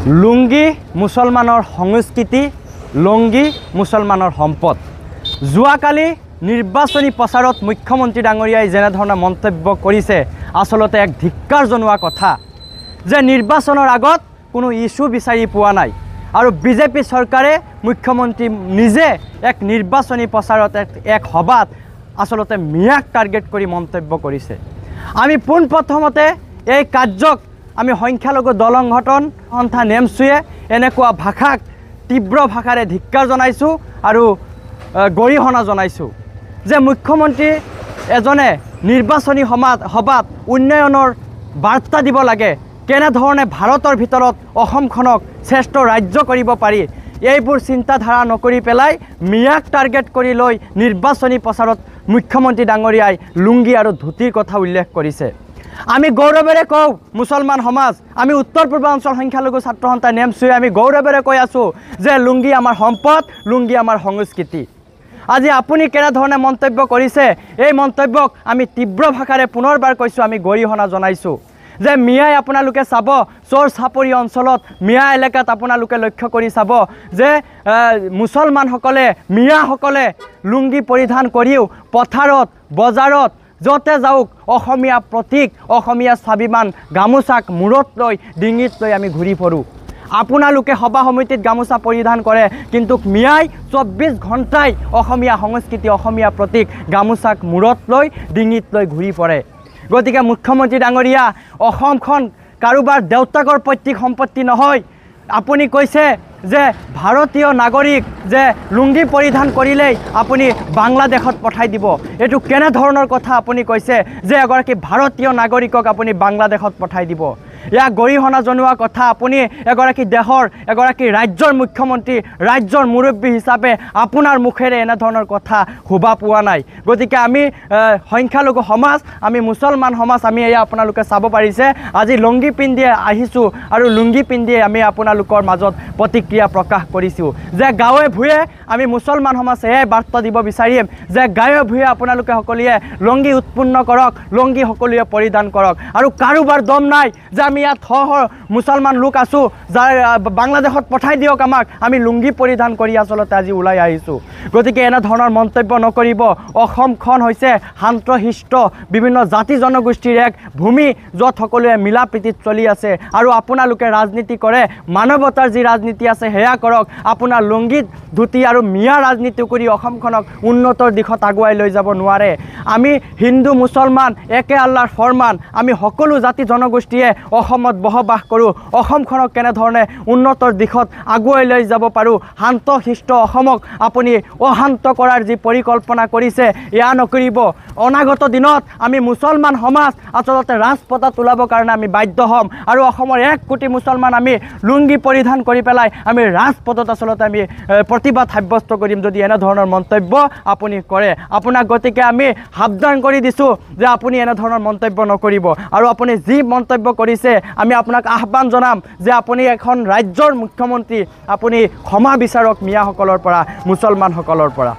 লুংগি মুছলমানৰ সংস্কৃতি, লুংগি মুছলমানৰ সম্পদ। যোৱাকালি নিৰ্বাচনী প্ৰচাৰত মুখ্যমন্ত্ৰী ডাঙৰীয়াই যেনেধৰণৰ মন্তব্য কৰিছে আচলতে এক ধিক্কাৰ জনোৱা কথা যে নিৰ্বাচনৰ আগত কোনো ইস্যু বিচাৰি পোৱা নাই আৰু বিজেপি চৰকাৰে মুখ্যমন্ত্ৰী নিজে এক নিৰ্বাচনী প্ৰচাৰত এক সভাত আচলতে মিয়াক টাৰ্গেট কৰি মন্তব্য কৰিছে। আমি পোনপ্ৰথমতে এই কাৰ্যক আমি সংখ্যালঘু দল সংগঠন সন্থা নেমচুৱে এনেকুৱা ভাষাক তীব্ৰ ভাষাৰে ধিক্কাৰ জনাইছোঁ আৰু গৰিহণা জনাইছোঁ যে মুখ্যমন্ত্ৰী এজনে নিৰ্বাচনী সভাত উন্নয়নৰ বাৰ্তা দিব লাগে, কেনেধৰণে ভাৰতৰ ভিতৰত অসমখনক শ্ৰেষ্ঠ ৰাজ্য কৰিব পাৰি, এইবোৰ চিন্তাধাৰা নকৰি পেলাই মিয়াক টাৰ্গেট কৰি লৈ নিৰ্বাচনী প্ৰচাৰত মুখ্যমন্ত্ৰী ডাঙৰীয়াই লুংগি আৰু ধুতিৰ কথা উল্লেখ কৰিছে। আমি গৌৰৱেৰে কওঁ মুছলমান সমাজ, আমি উত্তৰ পূৰ্বাঞ্চল সংখ্যালঘু ছাত্ৰ সন্থা নেমচুৱে আমি গৌৰৱেৰে কৈ আছোঁ যে লুংগি আমাৰ সম্পদ, লুংগি আমাৰ সংস্কৃতি। আজি আপুনি কেনেধৰণে মন্তব্য কৰিছে এই মন্তব্যক আমি তীব্ৰ ভাষাৰে পুনৰবাৰ কৈছোঁ, আমি গৰিহণা জনাইছোঁ যে মিয়াই আপোনালোকে চাব চোৰ চাপৰি অঞ্চলত মিয়া এলেকাত আপোনালোকে লক্ষ্য কৰি চাব যে মুছলমানসকলে মিয়াসকলে লুংগি পৰিধান কৰিও পথাৰত বজাৰত য'তে যাওক অসমীয়া প্ৰতীক, অসমীয়া স্বাভিমান গামোচাক মূৰত লৈ ডিঙিত লৈ আমি ঘূৰি ফুৰোঁ। আপোনালোকে সভা সমিতিত গামোচা পৰিধান কৰে, কিন্তু মিয়াই 24 ঘণ্টাই অসমীয়া সংস্কৃতি, অসমীয়া প্ৰতীক গামোচাক মূৰত লৈ ডিঙিত লৈ ঘূৰি ফুৰে। গতিকে মুখ্যমন্ত্ৰী ডাঙৰীয়া, অসমখন কাৰোবাৰ দেউতাকৰ পৈতৃক সম্পত্তি নহয়। আপুনি কৈছে যে ভাৰতীয় নাগৰিক যে লুংগি পৰিধান কৰিলেই আপুনি বাংলাদেশত পঠাই দিব, এইটো কেনেধৰণৰ কথা আপুনি কৈছে যে এগৰাকী ভাৰতীয় নাগৰিকক আপুনি বাংলাদেশত পঠাই দিব? ইয়াক গৰিহণা জনোৱা কথা। আপুনি এগৰাকী দেশৰ এগৰাকী ৰাজ্যৰ মুখ্যমন্ত্ৰী, ৰাজ্যৰ মুৰব্বী হিচাপে আপোনাৰ মুখেৰে এনেধৰণৰ কথা শোভা পোৱা নাই। গতিকে আমি সংখ্যালঘু সমাজ, আমি মুছলমান সমাজ, আমি এয়া আপোনালোকে চাব পাৰিছে আজি লুংগি পিন্ধিয়ে আহিছোঁ আৰু লুংগি পিন্ধিয়ে আমি আপোনালোকৰ মাজত প্ৰতিক্ৰিয়া প্ৰকাশ কৰিছোঁ যে গাঁৱে ভূঞে আমি মুছলমান সমাজ এয়াই বাৰ্তা দিব বিচাৰিম যে গাঁৱে ভূঞে আপোনালোকে সকলোৱে লুংগি উৎপন্ন কৰক, লুংগি সকলোৱে পৰিধান কৰক। আৰু কাৰোবাৰ দম নাই যে আমি ইয়াত মুছলমান লোক আছোঁ, যাৰ বাংলাদেশত পঠাই দিয়ক আমাক, আমি লুংগি পৰিধান কৰি আচলতে আজি ওলাই আহিছোঁ। গতিকে এনেধৰণৰ মন্তব্য নকৰিব। অসমখন হৈছে শান্তশিষ্ট বিভিন্ন জাতি জনগোষ্ঠীৰ এক ভূমি, য'ত সকলোৱে মিলা প্ৰীতিত চলি আছে। আৰু আপোনালোকে ৰাজনীতি কৰে, মানৱতাৰ যি ৰাজনীতি আছে সেয়া কৰক। আপোনাৰ লুংগিত ধুতি আৰু মিয়া ৰাজনীতি কৰি অসমখনক উন্নতৰ দিশত আগুৱাই লৈ যাব নোৱাৰে। আমি হিন্দু মুছলমান একে আল্লাৰ ফৰমান, আমি সকলো জাতি জনগোষ্ঠীয়ে অসমত বসবাস কৰোঁ। অসমখনক কেনেধৰণে উন্নতৰ দিশত আগুৱাই লৈ যাব পাৰোঁ, শান্তশিষ্ট অসমক আপুনি অশান্ত কৰাৰ যি পৰিকল্পনা কৰিছে এয়া নকৰিব। অনাগত দিনত আমি মুছলমান সমাজ আচলতে ৰাজপথত ওলাবৰ কাৰণে আমি বাধ্য হ'ম আৰু অসমৰ 1 কোটি মুছলমান আমি লুংগি পৰিধান কৰি পেলাই আমি ৰাজপথত আচলতে আমি প্ৰতিবাদ সাব্যস্ত কৰিম যদি এনেধৰণৰ মন্তব্য আপুনি কৰে। আপোনাক গতিকে আমি সাৱধান কৰি দিছোঁ যে আপুনি এনেধৰণৰ মন্তব্য নকৰিব। আৰু আপুনি যি মন্তব্য কৰিছে আমি আপোনাক আহ্বান জনাম যে আপুনি এখন ৰাজ্যৰ মুখ্যমন্ত্ৰী, আপুনি ক্ষমা বিচাৰক মিয়াসকলৰ পৰা, মুছলমানসকলৰ পৰা।